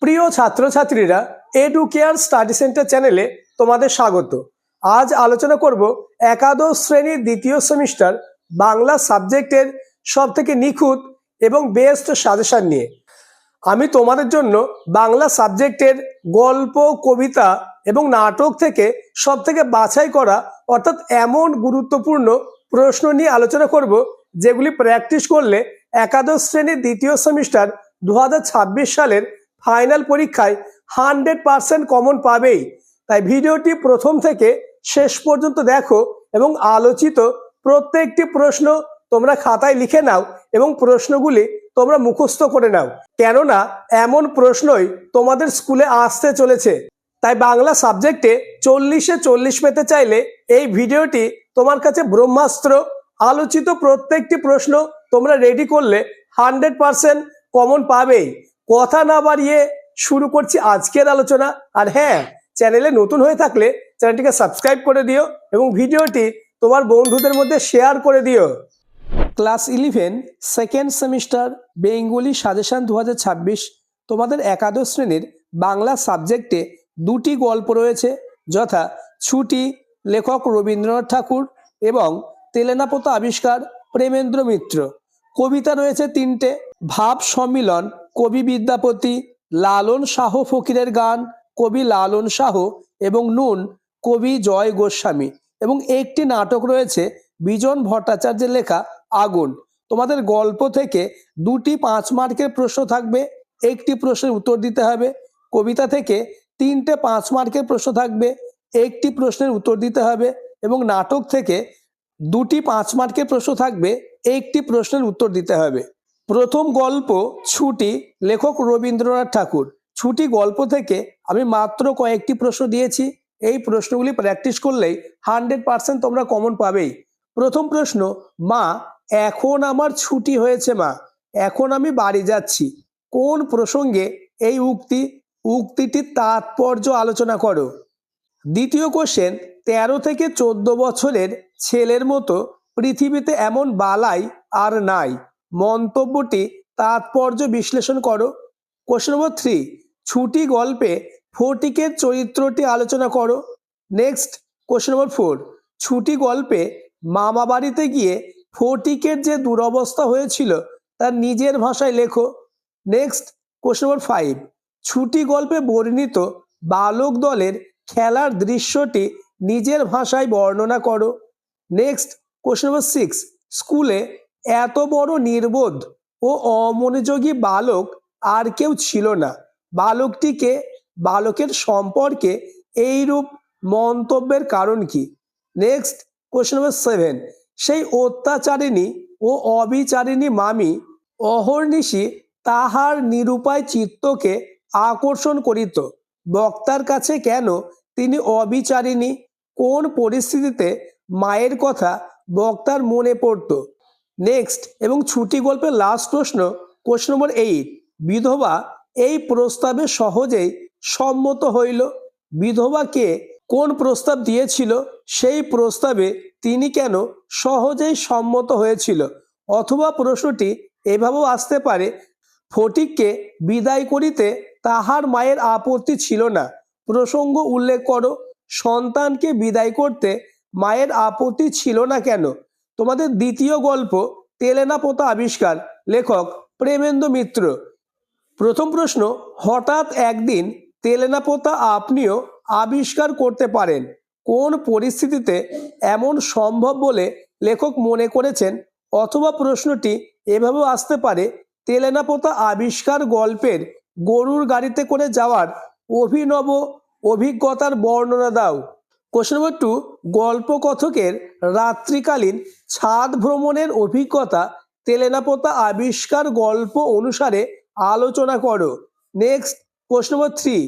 প্রিয় ছাত্রছাত্রীরা, edu care study centre চ্যানেলে তোমাদের স্বাগত। আজ আলোচনা করব একাদশ শ্রেণীর দ্বিতীয় সেমিস্টার বাংলা সাবজেক্টের সবথেকে নিখুঁত এবং বেস্ট সাজেশন নিয়ে। আমি তোমাদের জন্য বাংলা সাবজেক্টের গল্প, কবিতা এবং নাটক থেকে সবথেকে বাছাই করা অর্থাৎ এমন গুরুত্বপূর্ণ প্রশ্ন নিয়ে আলোচনা করব যেগুলি প্র্যাকটিস করলে একাদশ শ্রেণীর দ্বিতীয় সেমিস্টার 2026 সালের ফাইনাল পরীক্ষায় 100% কমন পাবেই। তাই ভিডিওটি প্রথম থেকে শেষ পর্যন্ত দেখো এবং আলোচিত প্রত্যেকটি প্রশ্ন তোমরা খাতায় লিখে নাও এবং প্রশ্নগুলি তোমরা মুখস্থ করে নাও, কেননা এমন প্রশ্নই তোমাদের স্কুলে আসতে চলেছে। তাই বাংলা সাবজেক্টে 40-এ 40 পেতে চাইলে এই ভিডিওটি তোমার কাছে ব্রহ্মাস্ত্র। আলোচিত প্রত্যেকটি প্রশ্ন তোমরা রেডি করলে 100% কমন পাবেই। কথা না বাড়িয়ে শুরু করছি আজকের আলোচনা। আর হ্যাঁ, চ্যানেলে নতুন হয়ে থাকলে চ্যানেলটিকে সাবস্ক্রাইব করে দিও এবং ভিডিওটি তোমার বন্ধুদের মধ্যে শেয়ার করে দিও। Class 11 second semester Bengali suggestion 2026 তোমাদের একাদশ শ্রেণীর বাংলা সাবজেক্টে দুটি গল্প রয়েছে, যথা ছুটি লেখক রবীন্দ্রনাথ ঠাকুর এবং তেলেনাপোতা আবিষ্কার প্রেমেন্দ্র মিত্র। কবিতা রয়েছে 3টে, ভাব সম্মিলন কবি বিদ্যাপতি, লালন শাহ ফকিরের গান কবি লালন শাহ এবং নুন কবি জয় গোস্বামী, এবং একটি নাটক রয়েছে বিজন ভট্টাচার্যের লেখা আগুন। তোমাদের গল্প থেকে দুটি 5 মার্কের প্রশ্ন থাকবে, একটি প্রশ্নের উত্তর দিতে হবে। কবিতা থেকে 3টে 5 মার্কের প্রশ্ন থাকবে, একটি প্রশ্নের উত্তর দিতে হবে। এবং নাটক থেকে দুটি 5 মার্কের প্রশ্ন থাকবে, একটি প্রশ্নের উত্তর দিতে হবে। প্রথম গল্প ছুটি, লেখক রবীন্দ্রনাথ ঠাকুর। ছুটি গল্প থেকে আমি মাত্র কয়েকটি প্রশ্ন দিয়েছি, এই প্রশ্নগুলি প্র্যাকটিস করলেই 100% তোমরা কমন পাবেই। প্রথম প্রশ্ন, মা এখন আমার ছুটি হয়েছে মা, এখন আমি বাড়ি যাচ্ছি। কোন প্রসঙ্গে এই উক্তিটির তাৎপর্য আলোচনা করো। দ্বিতীয় কোশ্চেন, 13 থেকে 14 বছরের ছেলের মতো পৃথিবীতে এমন বালাই আর নাই, মন্তব্যটি তাৎপর্য বিশ্লেষণ করো। কোশ্চেন নম্বর 3, ছুটি গল্পে ফটিকের চরিত্রটি আলোচনা করো। নেক্সট কোশ্চেন নম্বর 4, ছুটি গল্পে মামা বাড়িতে গিয়ে ফটিকের যে দুরবস্থা হয়েছিল তার নিজের ভাষায় লেখো। নেক্সট কোশ্চেন নম্বর 5, ছুটি গল্পে বর্ণিত বালক দলের খেলার দৃশ্যটি নিজের ভাষায় বর্ণনা করো। নেক্সট কোশ্চেন নম্বর 6, স্কুলে এত বড় নির্বোধ ও অমনোযোগী বালক আর কেউ ছিল না, বালকটিকে বালকের সম্পর্কে এইরূপ মন্তব্যের কারণ কি। নেক্সট কোশ্চেন নম্বর 7, সেই অত্যাচারিণী ও অবিচারিণী মামি অহর্নিশি তাহার নিরুপায় চিত্তকে আকর্ষণ করিত, বক্তার কাছে কেন তিনি অবিচারিণী, কোন পরিস্থিতিতে মায়ের কথা বক্তার মনে পড়ত। নেক্সট এবং ছুটি গল্পের লাস্ট প্রশ্ন কোশ্চেন নম্বর 8, বিধবা এই প্রস্তাবে সহজেই সম্মত হইল, বিধবাকে কোন প্রস্তাব দিয়েছিল, সেই প্রস্তাবে তিনি কেন সহজেই সম্মত হয়েছিল। অথবা প্রশ্নটি এভাবেও আসতে পারে, ফটিককে বিদায় করিতে তাহার মায়ের আপত্তি ছিল না, প্রসঙ্গ উল্লেখ করো। সন্তানকে বিদায় করতে মায়ের আপত্তি ছিল না কেন। তোমাদের দ্বিতীয় গল্প তেলেনাপোতা আবিষ্কার, লেখক প্রেমেন্দ্র মিত্র। প্রথম প্রশ্ন, হঠাৎ একদিন তেলেনাপোতা আপনিও আবিষ্কার করতে পারেন, কোন পরিস্থিতিতে এমন সম্ভব বলে লেখক মনে করেছেন। অথবা প্রশ্নটি এভাবেও আসতে পারে, তেলেনাপোতা আবিষ্কার গল্পের গরুর গাড়িতে করে যাওয়ার অভিনব অভিজ্ঞতার বর্ণনা দাও। কোশ্চেন নম্বর 2, গল্পকথকের রাত্রিকালীন ছাদ ভ্রমণের অভিজ্ঞতা তেলেনাপোতা আবিষ্কার গল্প অনুসারে আলোচনা করো। নেক্সট কোশ্চেন নম্বর 3,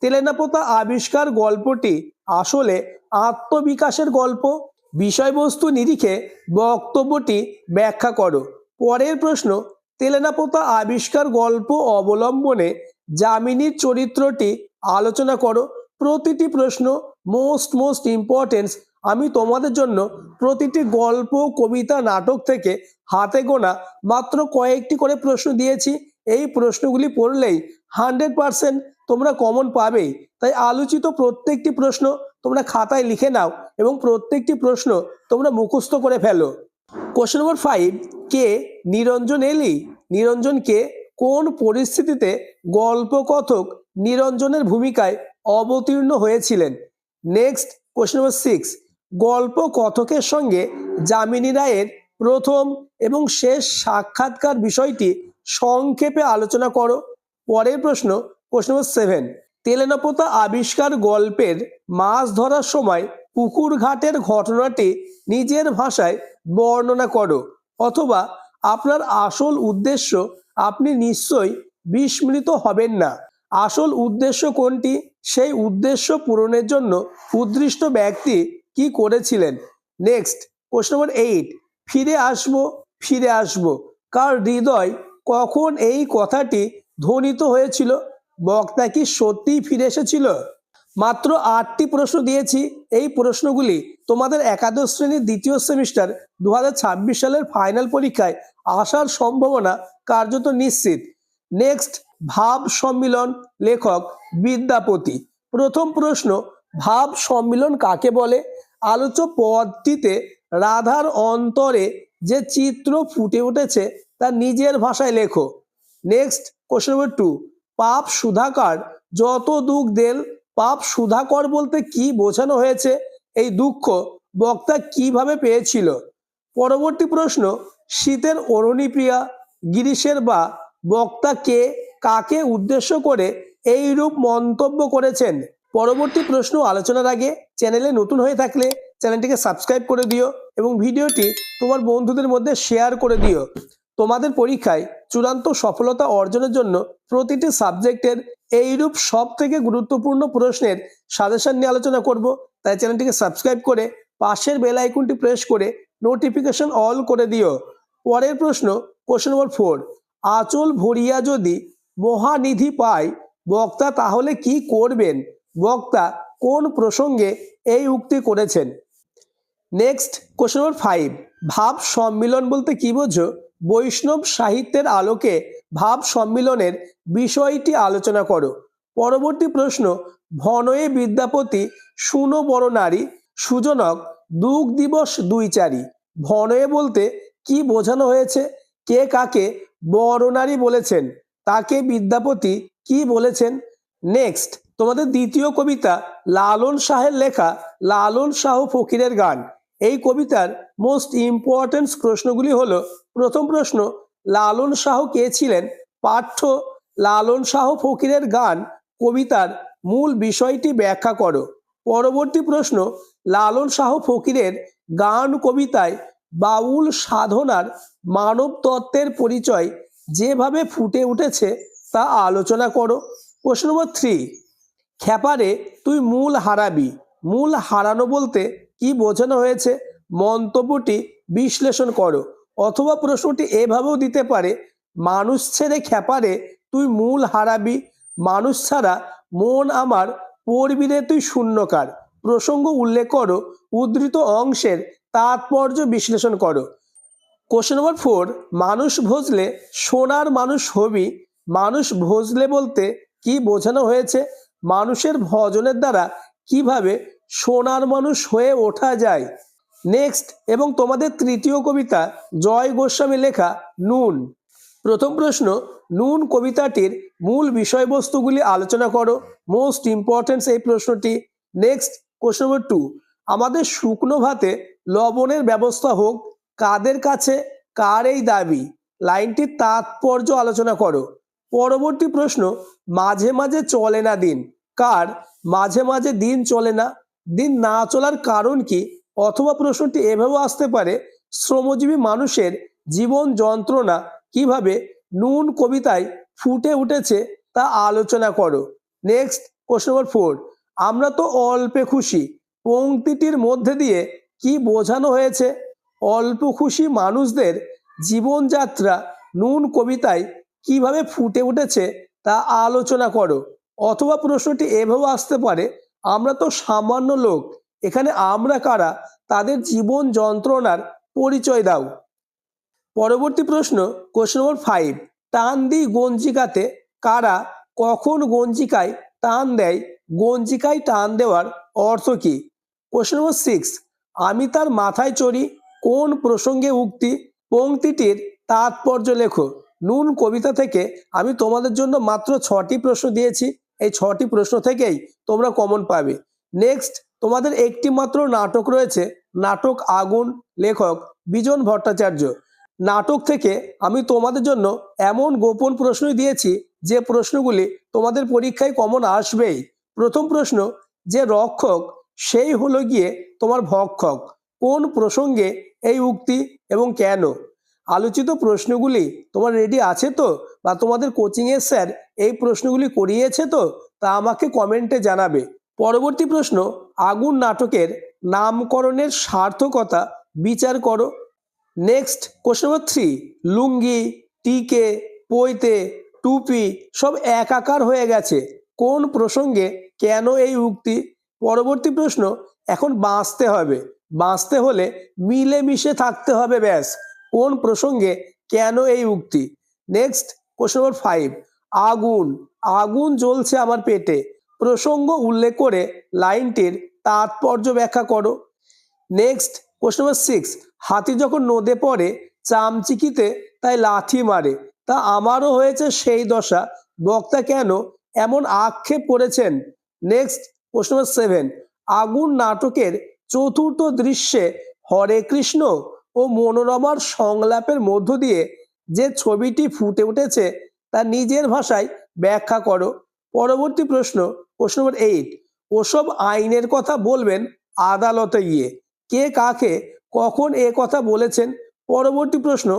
তেলেনাপোতা আবিষ্কার গল্পটি আসলে আত্মবিকাশের গল্প, বিষয়বস্তু নিরিখে বক্তব্যটি ব্যাখ্যা করো। পরের প্রশ্ন, তেলেনাপোতা আবিষ্কার গল্প অবলম্বনে যামিনীর চরিত্রটি আলোচনা করো। প্রতিটি প্রশ্ন মোস্ট ইম্পর্টেন্স। আমি তোমাদের জন্য প্রতিটি গল্প, কবিতা, নাটক থেকে হাতে গোনা মাত্র কয়েকটি করে প্রশ্ন দিয়েছি। এই প্রশ্নগুলি পড়লেই 100% তোমরা কমন পাবেই। তাই আলোচিত প্রত্যেকটি প্রশ্ন তোমরা খাতায় লিখে নাও এবং প্রত্যেকটি প্রশ্ন তোমরা মুখস্থ করে ফেলো। কোশ্চেন নম্বর 5, কে নিরঞ্জন এলি? নিরঞ্জনকে কোন পরিস্থিতিতে গল্পকথক নিরঞ্জনের ভূমিকায় অবতীর্ণ হয়েছিলেন? নেক্সট কোশ্চেন নম্বর 6, গল্পকথকের সঙ্গে যামিনী রায়ের প্রথম এবং শেষ সাক্ষাৎকার বিষয়টি সংক্ষেপে আলোচনা করো। পরের প্রশ্ন কোশ্চেন নম্বর 7, তেলেনাপোতা আবিষ্কার গল্পের মাছ ধরার সময় পুকুর ঘাটের ঘটনাটি নিজের ভাষায় বর্ণনা করো। অথবা আপনার আসল উদ্দেশ্য, আপনি নিশ্চয়ই বিস্মৃত হবেন না। আসল উদ্দেশ্য কোনটি? সেই উদ্দেশ্য পূরণের জন্য উদ্দিষ্ট ব্যক্তি কি করেছিলেন? নেক্সট কোশ্চেন নম্বর 8, ফিরে আসবো কার হৃদয় কখন এই কথাটি ধ্বনিত হয়েছিল? বক্তা কি সত্যিই ফিরে এসেছিল? মাত্র 8টি প্রশ্ন দিয়েছি। এই প্রশ্নগুলি তোমাদের একাদশ শ্রেণীর দ্বিতীয় সেমিস্টার 2026 সালের ফাইনাল পরীক্ষায় আসার সম্ভাবনা কার্যত নিশ্চিত। নেক্সট, ভাব সম্মিলন, লেখক বিদ্যাপতি। প্রথম প্রশ্ন, ভাব সম্মিলন কাকে বলে? আলোচ্য পদটিতে রাধার অন্তরে যে চিত্র ফুটে উঠেছে তা নিজের ভাষায় লেখো। নেক্সট কোশ্চেন নম্বর 2, পাপ সুধাকর যত দুঃখ দেল, পাপ সুধাকর বলতে কি বোঝানো হয়েছে? এই দুঃখ বক্তা কিভাবে পেয়েছিল? পরবর্তী প্রশ্ন, শীতের অরুণীপ্রিয়া, গিরিশের বা বক্তা কে কাকে উদ্দেশ্য করে এই রূপ মন্তব্য করেছেন? পরবর্তী প্রশ্ন আলোচনার আগে চ্যানেলে নতুন হয়ে থাকলে চ্যানেলটিকে সাবস্ক্রাইব করে দিও এবং ভিডিওটি তোমার বন্ধুদের মধ্যে শেয়ার করে দিও। তোমাদের পরীক্ষায় চূড়ান্ত সফলতা অর্জনের জন্য প্রতিটি সাবজেক্টের এইরূপ সব থেকে গুরুত্বপূর্ণ প্রশ্নের সাজেশন নিয়ে আলোচনা করব। তাই চ্যানেলটিকে সাবস্ক্রাইব করে পাশের বেল আইকনটি প্রেস করে নোটিফিকেশন অল করে দিও। পরের প্রশ্ন কোশ্চেন নম্বর 4, আঁচল ভরিয়া যদি মহানিধি পায়, বক্তা তাহলে কি করবেন? বক্তা কোন প্রসঙ্গে এই উক্তি করেছেন? নেক্সট কোশ্চেন নম্বর 5, ভাব সম্মিলন বলতে কি বোঝো? বৈষ্ণব সাহিত্যের আলোকে ভাব সম্মিলনের বিষয়টি আলোচনা করো। পরবর্তী প্রশ্ন, ভনয়ে বিদ্যাপতি শুনো বড় নারী, সুজনক দুঃখ দিবস 2-4। ভনয়ে বলতে কি বোঝানো হয়েছে? কে কাকে বড় নারী বলেছেন? তাকে বিদ্যাপতি কি বলেছেন? নেক্সট তোমাদের দ্বিতীয় কবিতা লালন শাহের লেখা লালন শাহ ফকিরের গান। এই কবিতার মোস্ট ইম্পর্টেন্ট প্রশ্নগুলি হলো, প্রথম প্রশ্ন, লালন শাহ কে ছিলেন? পাঠ্য লালন শাহ ফকিরের গান কবিতার মূল বিষয়টি ব্যাখ্যা করো। পরবর্তী প্রশ্ন, লালন শাহ ফকিরের গান কবিতায় বাউল সাধনার মানব তত্ত্বের পরিচয় যেভাবে ফুটে উঠেছে তা আলোচনা করো। প্রশ্ন নম্বর 3, খ্যাপারে তুই মূল হারাবি, মূল হারানো বলতে কি বোঝানো হয়েছে? মন্তব্যটি বিশ্লেষণ করো। অথবা প্রশ্নটি এভাবেও দিতে পারে, মানুষ ছেড়ে খ্যাপারে তুই মূল হারাবি, মানুষ ছাড়া মন আমার পড়বি রে তুই শূন্যকার। প্রসঙ্গ উল্লেখ করো, উদ্ধৃত অংশের তাৎপর্য বিশ্লেষণ করো। কোশ্চেন নম্বর 4, মানুষ ভজলে সোনার মানুষ হবি, মানুষ ভজলে বলতে কি বোঝানো হয়েছে? মানুষের ভজনের দ্বারা কিভাবে সোনার মানুষ হয়ে ওঠা যায়? নেক্সট এবং তোমাদের তৃতীয় কবিতা জয় গোস্বামী লেখা নুন। প্রথম প্রশ্ন, নুন কবিতাটির মূল বিষয়বস্তুগুলি আলোচনা করো। মোস্ট ইম্পর্টেন্ট এই প্রশ্নটি। নেক্সট কোশ্চেন নম্বর 2, আমাদের শুকনো ভাতে লবণের ব্যবস্থা হোক, কাদের কাছে কার এই দাবি? লাইনটির তাৎপর্য আলোচনা করো। পরবর্তী প্রশ্ন, মাঝে মাঝে চলে না দিন, কার মাঝে মাঝে দিন চলে না? দিন না চলার কারণ কি? অথবা প্রশ্নটি এভাবেও আসতে পারে, শ্রমজীবী মানুষের জীবন যন্ত্রণা কিভাবে নুন কবিতায় ফুটে উঠেছে তা আলোচনা করো। নেক্সট কোশ্চেন নম্বর 4, আমরা তো অল্পে খুশি পংক্তিটির মধ্যে দিয়ে কি বোঝানো হয়েছে? অল্প খুশি মানুষদের জীবনযাত্রা নুন কবিতায় কিভাবে ফুটে উঠেছে তা আলোচনা করো। অথবা প্রশ্নটি এভাবেও আসতে পারে, আমরা তো সামান্য লোক, এখানে আমরা কারা? তাদের জীবন যন্ত্রণার পরিচয় দাও। পরবর্তী প্রশ্ন কোশ্চেন নম্বর 5, টান দিই গঞ্জিকাতে কারা কখন গঞ্জিকায় টান দেয়, গঞ্জিকায় টান দেওয়ার অর্থ কি? কোশ্চেন নম্বর 6, আমি তার মাথায় চড়ি কোন প্রসঙ্গে উক্তি, পংক্তিটির তাৎপর্য লেখো। নুন কবিতা থেকে আমি তোমাদের জন্য মাত্র 6টি প্রশ্ন দিয়েছি, এই 6টি প্রশ্ন থেকেই তোমরা কমন পাবে। নেক্সট তোমাদের একটি মাত্র নাটক রয়েছে, নাটক আগুন, লেখক বিজন ভট্টাচার্য। নাটক থেকে আমি তোমাদের জন্য এমন গোপন প্রশ্নই দিয়েছি যে প্রশ্নগুলি তোমাদের পরীক্ষায় কমন আসবেই। প্রথম প্রশ্ন, যে রক্ষক সেই হলো গিয়ে তোমার ভক্ষক, কোন প্রসঙ্গে এই উক্তি এবং কেন? আলোচিত প্রশ্নগুলি তোমার রেডি আছে তো, বা তোমাদের কোচিংয়ের স্যার এই প্রশ্নগুলি করিয়েছে তো, তা আমাকে কমেন্টে জানাবে। পরবর্তী প্রশ্ন, আগুন নাটকের নামকরণের সার্থকতা বিচার করো। নেক্সট কোশ্চেন নম্বর 3, লুঙ্গি, টিকে, পৈতে, টুপি সব একাকার হয়ে গেছে, কোন প্রসঙ্গে কেন এই উক্তি? পরবর্তী প্রশ্ন, এখন বাঁচতে হবে, বাঁচতে হলে মিলেমিশে থাকতে হবে ব্যাস, কোন প্রসঙ্গে কেন এই উক্তি? নেক্সট কোশ্চেন নম্বর 5, আগুন, আগুন জ্বলছে আমার পেটে, প্রসঙ্গ উল্লেখ করে লাইনটির তাৎপর্য ব্যাখ্যা করো। নেক্সট কোশ্চেন নম্বর 6, হাতি যখন নদে পড়ে চামচিকিতে তাই লাথি মারে, তা আমারও হয়েছে সেই দশা, বক্তা কেন এমন আক্ষেপ করেছেন? নেক্সট কোশ্চেন নম্বর 7, আগুন নাটকের চতুর্থ দৃশ্যে হরে কৃষ্ণ ও মনোরমার সংলাপের মধ্য দিয়ে যে ছবিটি ফুটে উঠেছে তা নিজের ভাষায় ব্যাখ্যা করো। পরবর্তী প্রশ্ন কোশ্চেন নম্বর 8, ওসব আইনের কথা বলবেন আদালতে গিয়ে, কে কাকে কখন এ কথা বলেছেন? পরবর্তী প্রশ্ন,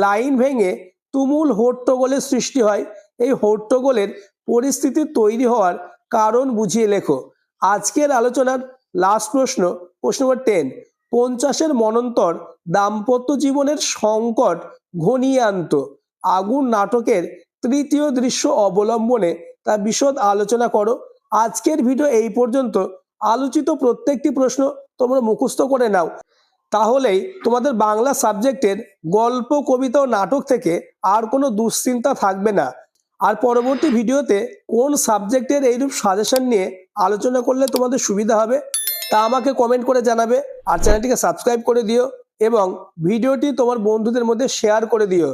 লাইন ভেঙে তুমুল হট্টগোলের সৃষ্টি হয়, এই হট্টগোলের পরিস্থিতি তৈরি হওয়ার কারণ বুঝিয়ে লেখো। আজকের আলোচনার লাস্ট প্রশ্ন প্রশ্ন নম্বর 10, 50-এর মনন্তর দাম্পত্য জীবনের সংকট ঘনিয়ে আনত, আগুন নাটকের তৃতীয় দৃশ্য অবলম্বনে তা বিশদ আলোচনা করো। আজকের ভিডিও এই পর্যন্ত। আলোচিত প্রত্যেকটি প্রশ্ন তোমরা মুখস্থ করে নাও, তাহলেই তোমাদের বাংলা সাবজেক্টের গল্প, কবিতা ও নাটক থেকে আর কোনো দুশ্চিন্তা থাকবে না। আর পরবর্তী ভিডিওতে কোন সাবজেক্টের এইরূপ সাজেশন নিয়ে আলোচনা করলে তোমাদের সুবিধা হবে তা আমাকে কমেন্ট করে জানাবে। আর চ্যানেলটিকে সাবস্ক্রাইব করে দিও এবং ভিডিওটি তোমার বন্ধুদের মধ্যে শেয়ার করে দিও।